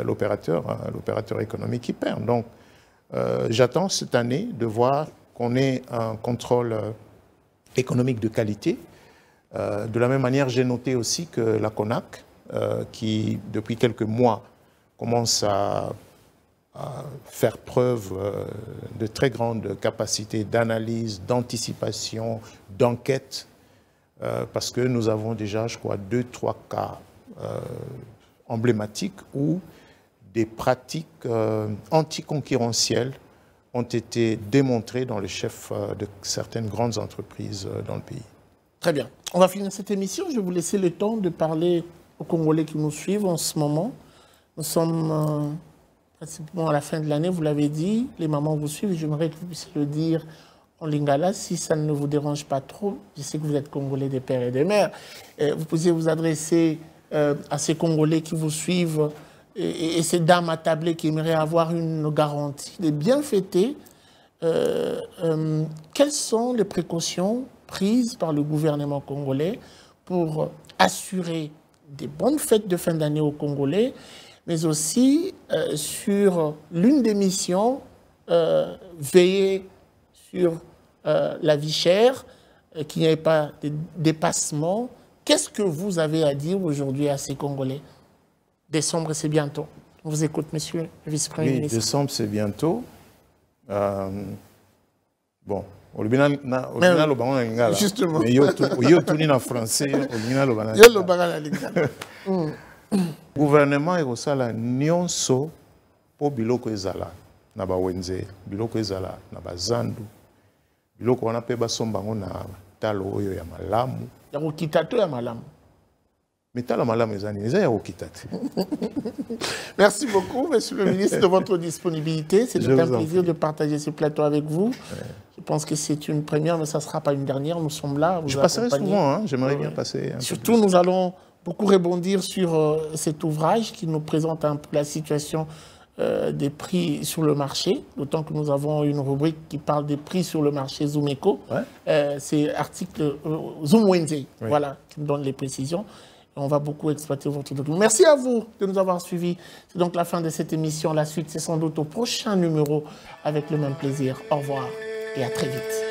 l'opérateur économique qui perd. Donc, j'attends cette année de voir qu'on ait un contrôle économique de qualité. De la même manière, j'ai noté aussi que la CONAC, qui depuis quelques mois commence à faire preuve de très grande capacité d'analyse, d'anticipation, d'enquête, parce que nous avons déjà, je crois, 2-3 cas emblématiques où des pratiques anticoncurrentielles ont été démontrées dans les chefs de certaines grandes entreprises dans le pays. Très bien. On va finir cette émission. Je vais vous laisser le temps de parler aux Congolais qui nous suivent en ce moment. Nous sommes pratiquement à la fin de l'année, vous l'avez dit. Les mamans vous suivent. J'aimerais que vous puissiez le dire en lingala, si ça ne vous dérange pas trop. Je sais que vous êtes Congolais des pères et des mères. Vous pouvez vous adresser à ces Congolais qui vous suivent et ces dames attablées qui aimeraient avoir une garantie de bien fêter. Quelles sont les précautions prises par le gouvernement congolais pour assurer des bonnes fêtes de fin d'année aux Congolais, mais aussi sur l'une des missions, veiller sur la vie chère, qu'il n'y ait pas de dépassement. Qu'est-ce que vous avez à dire aujourd'hui à ces Congolais? Décembre, c'est bientôt. On vous écoute, monsieur le vice-premier ministre. Décembre, c'est bientôt. Bon. Justement. Mais yo tourné en français, gouvernement et osala nyonso po biloko ezala na ba wenze, biloko ezala na bazandu, biloko wana pe basombango na talo oyo ya malamu. Ya kokitato ya malamu. Merci beaucoup, monsieur le ministre, de votre disponibilité. C'est un plaisir de partager ce plateau avec vous. Ouais. Je pense que c'est une première, mais ça ne sera pas une dernière. Nous sommes là. Je passerai souvent, hein. J'aimerais bien passer. Surtout, nous allons beaucoup rebondir sur cet ouvrage qui nous présente un peu la situation des prix sur le marché, d'autant que nous avons une rubrique qui parle des prix sur le marché Zoom-Eco. Ouais. C'est article Zoom Wednesday, oui. Voilà, qui nous donne les précisions. On va beaucoup exploiter votre document. Merci à vous de nous avoir suivis. C'est donc la fin de cette émission. La suite, c'est sans doute au prochain numéro avec le même plaisir. Au revoir et à très vite.